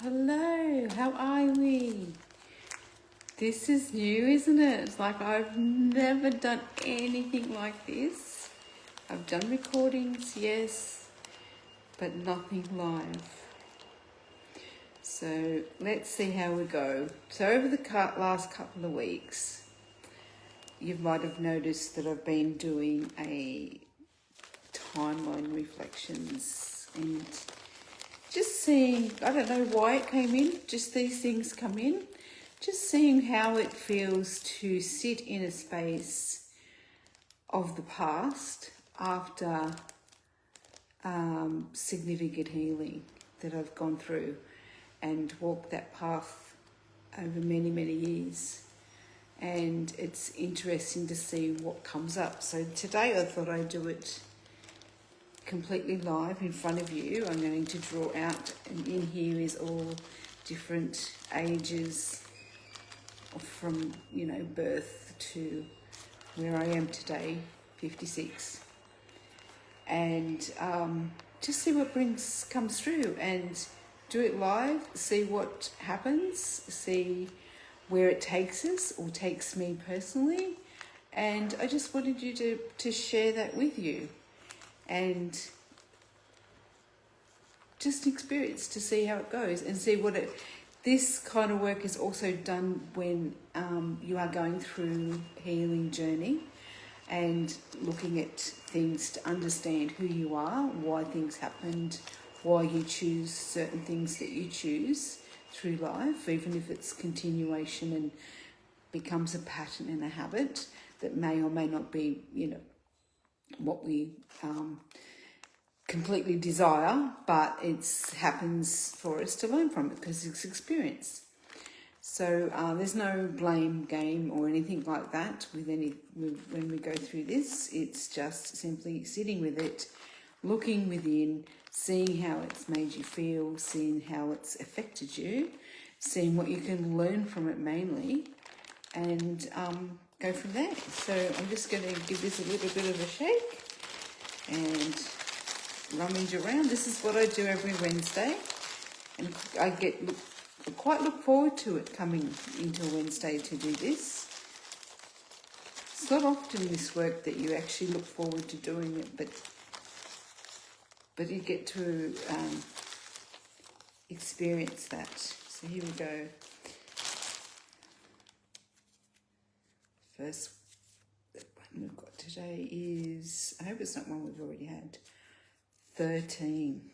Hello, how are we? This is new, isn't it? It's like I've never done anything like this. I've done recordings, yes, but nothing live. So let's see how we go. So over the last couple of weeks, you might have noticed that I've been doing a timeline reflections and just seeing, I don't know why it came in, just these things come in, just seeing how it feels to sit in a space of the past after significant healing that I've gone through and walked that path over many, many years. And it's interesting to see what comes up. So today I thought I'd do it completely live in front of you. I'm going to draw out, and in here is all different ages from, birth to where I am today, 56. And just see what comes through and do it live, see what happens, see where it takes us or takes me personally. And I just wanted you to share that with you and just experience to see how it goes and see this kind of work is also done when you are going through healing journey and looking at things to understand who you are, why things happened, why you choose certain things that you choose through life, even if it's continuation and becomes a pattern and a habit that may or may not be, what we completely desire, but it happens for us to learn from it because it's experience. So there's no blame game or anything like that when we go through this. It's just simply sitting with it, looking within, seeing how it's made you feel, seeing how it's affected you, seeing what you can learn from it mainly, and go from there. So I'm just going to give this a little bit of a shake and rummage around. This is what I do every Wednesday, and I quite look forward to it coming into Wednesday to do this. It's not often this work that you actually look forward to doing it, but you get to experience that. So here we go. First one we've got today is, I hope it's not one we've already had, 13.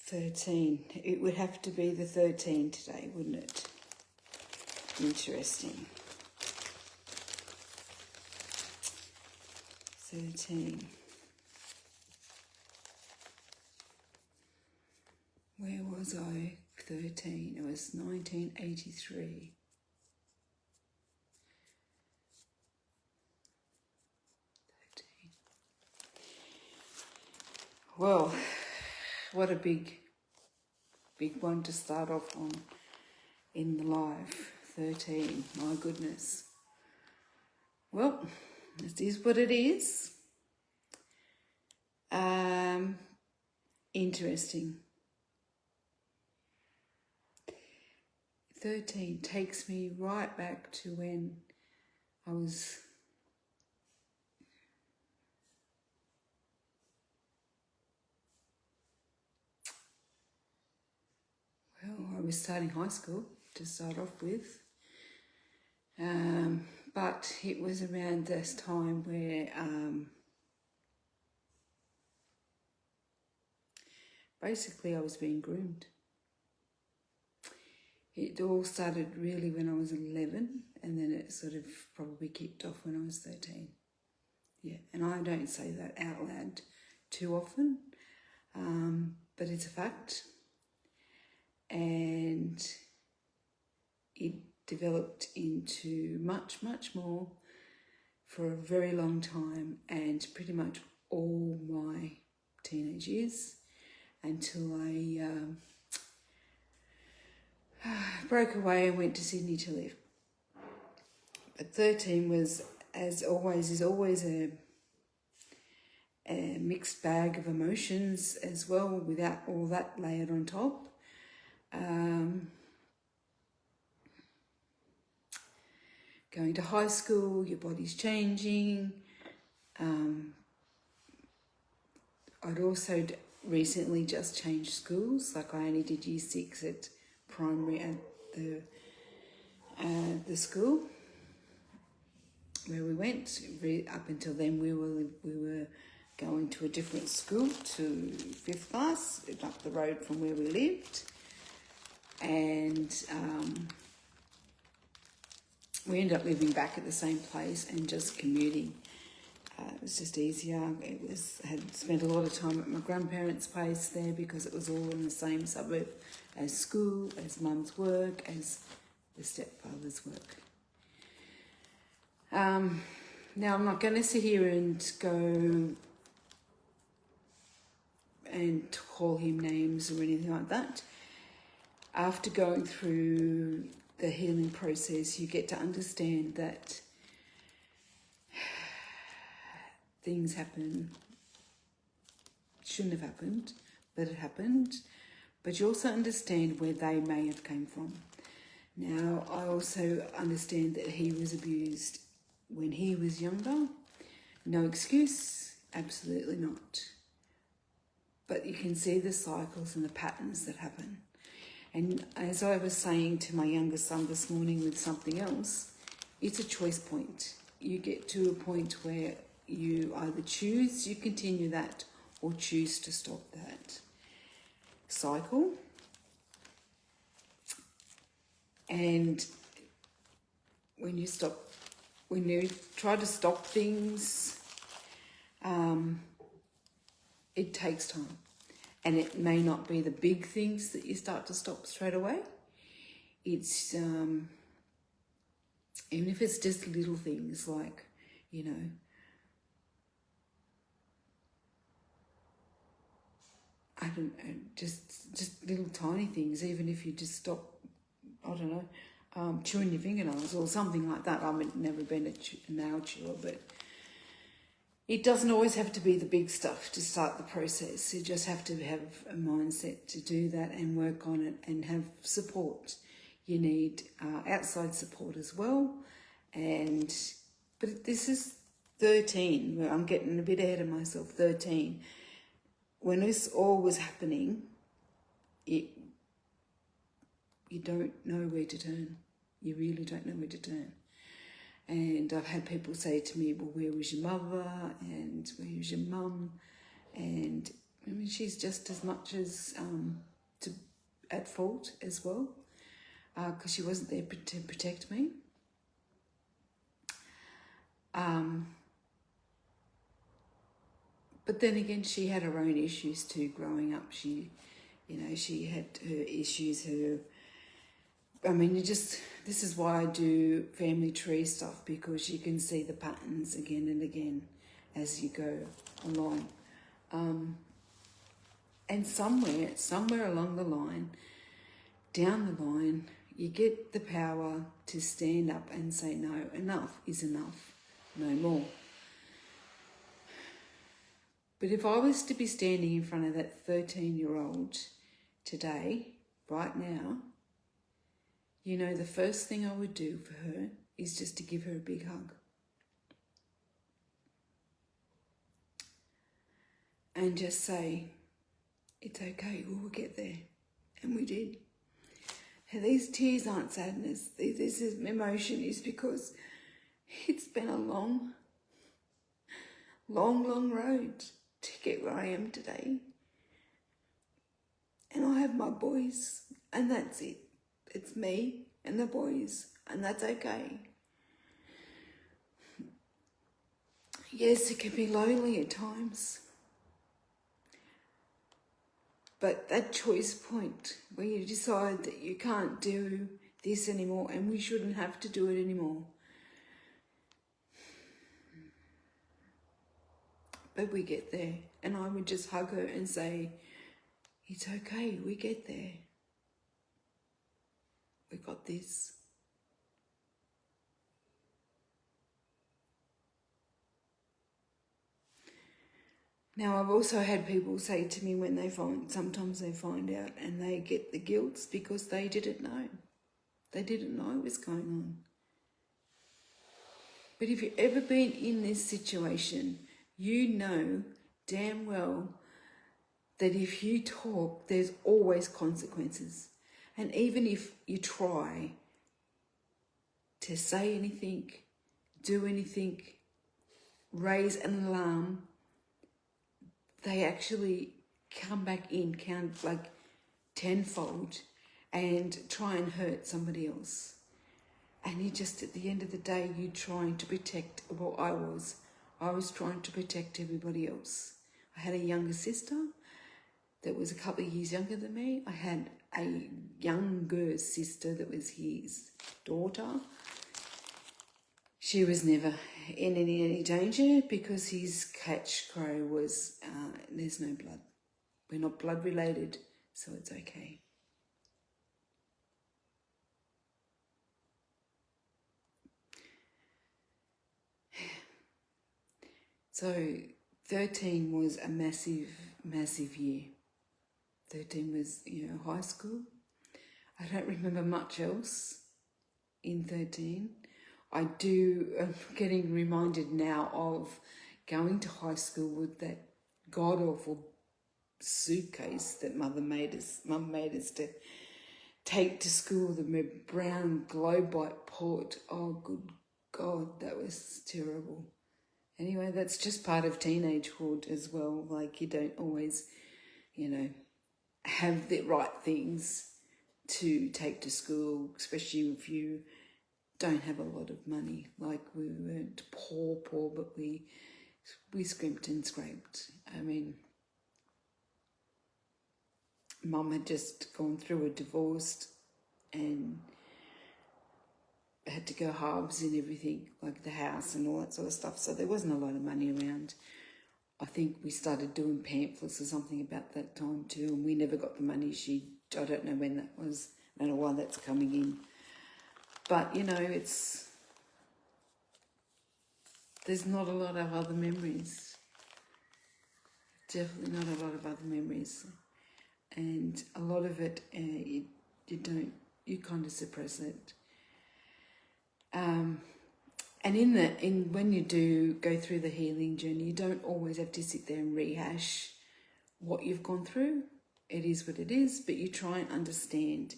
13. It would have to be the 13 today, wouldn't it? Interesting. 13. Where was I? 13. It was 1983. Well, what a big one to start off on in the live. 13, my goodness. Well, this is what it is. Interesting. 13 takes me right back to when I was starting high school to start off with. But it was around this time where basically I was being groomed. It all started really when I was 11, and then it sort of probably kicked off when I was 13. Yeah, and I don't say that out loud too often, but it's a fact. And it developed into much, much more for a very long time, and pretty much all my teenage years until I broke away and went to Sydney to live. But 13 was, as always, is always a mixed bag of emotions as well, without all that layered on top. Going to high school, your body's changing. I'd also recently just changed schools. Like I only did year 6 at primary at the school where we went. Up until then, we were going to a different school to 5th class, up the road from where we lived, and we ended up living back at the same place and just commuting. It was just easier. Had spent a lot of time at my grandparents' place there because it was all in the same suburb as school, as mum's work, as the stepfather's work. Now, I'm not going to sit here and go and call him names or anything like that. After going through the healing process, you get to understand that things happen, shouldn't have happened, but it happened. But you also understand where they may have came from. Now, I also understand that he was abused when he was younger. No excuse, absolutely not. But you can see the cycles and the patterns that happen. And as I was saying to my younger son this morning with something else, it's a choice point. You get to a point where you either choose you continue that or choose to stop that cycle. And when you try to stop things, it takes time. And it may not be the big things that you start to stop straight away. It's, even if it's just little things like, I don't know, just little tiny things, even if you just stop, I don't know, chewing your fingernails or something like that. I've never been a nail chewer, but it doesn't always have to be the big stuff to start the process. You just have to have a mindset to do that and work on it and have support. You need outside support as well. But this is 13. I'm getting a bit ahead of myself. 13. When this all was happening, you don't know where to turn. You really don't know where to turn. And I've had people say to me, well, where was your mother? And where was your mum? And I mean, she's just as much as at fault as well, because she wasn't there to protect me. But then again, she had her own issues too growing up. She had her issues, this is why I do family tree stuff, because you can see the patterns again and again as you go along. And somewhere along the line, down the line, you get the power to stand up and say, no, enough is enough, no more. But if I was to be standing in front of that 13-year-old today, right now, the first thing I would do for her is just to give her a big hug. And just say, it's okay, we'll get there. And we did. And these tears aren't sadness. This is emotion, is because it's been a long, long, long road to get where I am today. And I have my boys, and that's it. It's me and the boys, and that's okay. Yes, it can be lonely at times. But that choice point where you decide that you can't do this anymore and we shouldn't have to do it anymore. But we get there, and I would just hug her and say, it's okay, we get there. We got this. Now, I've also had people say to me when sometimes they find out and they get the guilt because they didn't know. They didn't know it was going on. But if you've ever been in this situation, you know damn well that if you talk, there's always consequences. And even if you try to say anything, do anything, raise an alarm, they actually come back in, count like tenfold, and try and hurt somebody else. And you just, at the end of the day, you're trying to protect, well, I was trying to protect everybody else. I had a younger sister that was a couple of years younger than me. I had a younger sister that was his daughter. She was never in any danger because his catch crow was, there's no blood. We're not blood related, so it's okay. So 13 was a massive, massive year. 13 was, high school. I don't remember much else in 13. I'm getting reminded now of going to high school with that god-awful suitcase that Mum made us to take to school, the brown Globite port. Oh, good God, that was terrible. Anyway, that's just part of teenagehood as well. Like, you don't always, have the right things to take to school, especially if you don't have a lot of money. Like, we weren't poor, but we scrimped and scraped. I mean, Mum had just gone through a divorce and had to go halves in everything, like the house and all that sort of stuff. So there wasn't a lot of money around. I think we started doing pamphlets or something about that time too, and we never got the money. I don't know when that was. I don't know why that's coming in. But, there's not a lot of other memories. Definitely not a lot of other memories. And a lot of it, you kind of suppress it. And when you do go through the healing journey, you don't always have to sit there and rehash what you've gone through. It is what it is, but you try and understand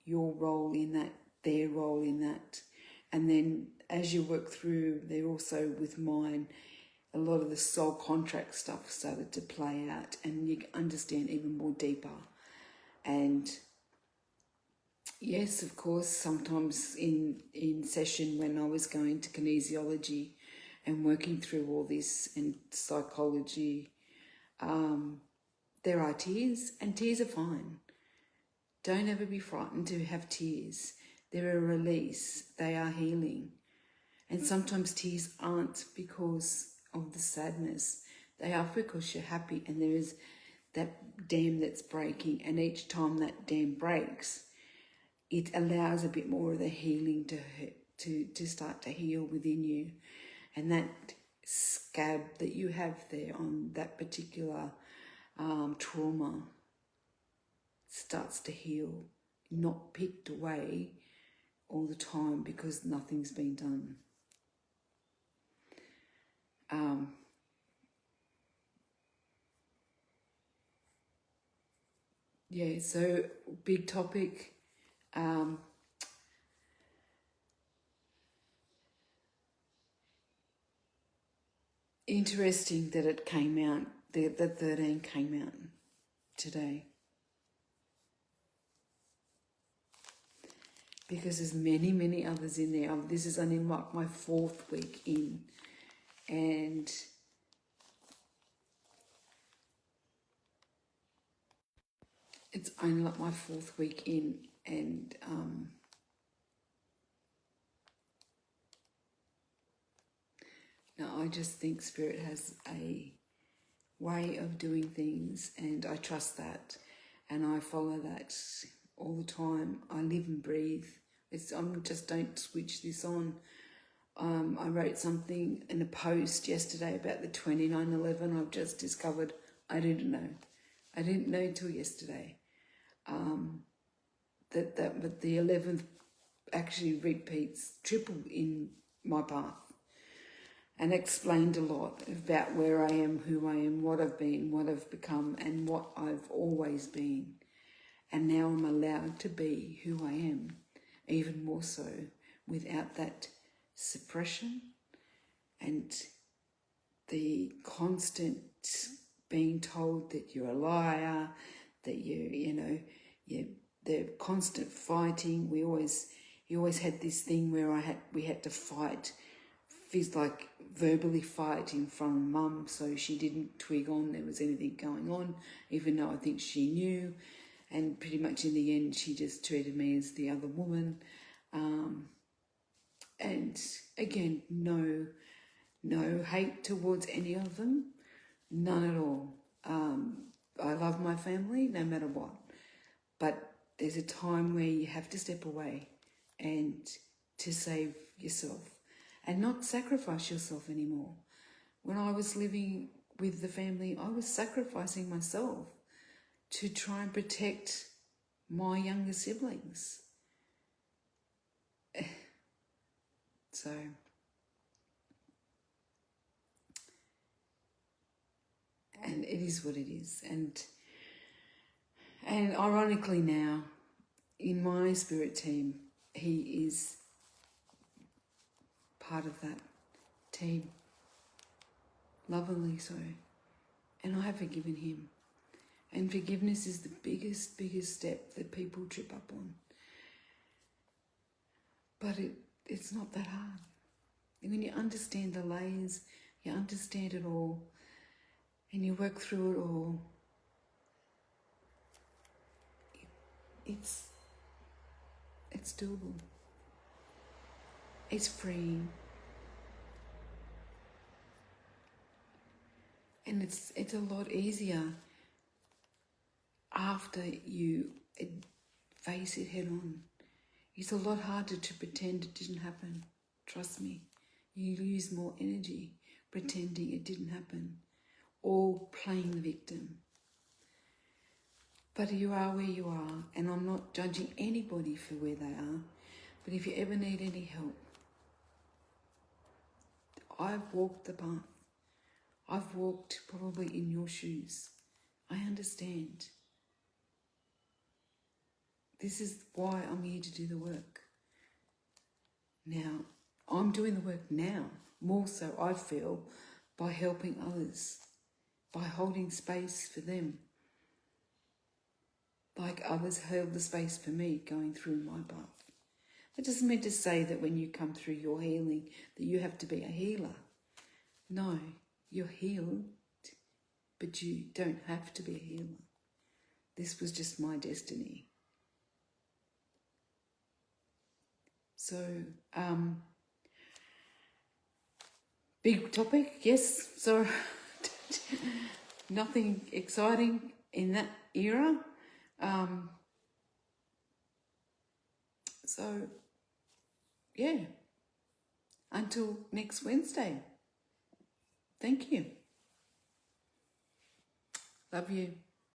your role in that, their role in that. And then as you work through, they're also with mine, a lot of the soul contract stuff started to play out, and you understand even more deeper. And yes, of course, sometimes in session when I was going to kinesiology and working through all this and psychology, there are tears, and tears are fine. Don't ever be frightened to have tears. They're a release. They are healing. And sometimes tears aren't because of the sadness. They are because you're happy and there is that dam that's breaking. And each time that dam breaks, it allows a bit more of the healing to start to heal within you. And that scab that you have there on that particular trauma starts to heal, not picked away all the time because nothing's been done. So big topic. Interesting that it came out, the 13 came out today. Because there's many, many others in there. This is only like my 4th week in. And it's only like my 4th week in. And now I just think Spirit has a way of doing things, and I trust that. And I follow that all the time. I live and breathe. I just don't switch this on. I wrote something in a post yesterday about the 29/11. I've just discovered I didn't know. I didn't know till yesterday that the 11th actually repeats triple in my path, and explained a lot about where I am, who I am, what I've been, what I've become, and what I've always been. And now I'm allowed to be who I am, even more so, without that suppression and the constant being told that you're a liar, that the constant fighting. You always had this thing where we had to fight, feels like verbally fight in front of Mum, so she didn't twig on there was anything going on, even though I think she knew. And pretty much in the end, she just treated me as the other woman. And again, no hate towards any of them, none at all. I love my family no matter what, but there's a time where you have to step away and to save yourself and not sacrifice yourself anymore. When I was living with the family, I was sacrificing myself to try and protect my younger siblings. So, and it is what it is. And ironically now, in my spirit team, he is part of that team, lovingly so. And I have forgiven him. And forgiveness is the biggest step that people trip up on. But it's not that hard. And when you understand the layers, you understand it all, and you work through it all, it's doable. It's freeing. And it's a lot easier after you face it head on. It's a lot harder to pretend it didn't happen. Trust me. You lose more energy pretending it didn't happen or playing the victim. But you are where you are, and I'm not judging anybody for where they are. But if you ever need any help, I've walked the path. I've walked probably in your shoes. I understand. This is why I'm here to do the work. Now, I'm doing the work now, more so I feel, by helping others, by holding space for them, like others held the space for me going through my path. That doesn't mean to say that when you come through your healing that you have to be a healer. No, you're healed, but you don't have to be a healer. This was just my destiny. So, big topic, yes. So, nothing exciting in that era. So, yeah, until next Wednesday. Thank you. Love you.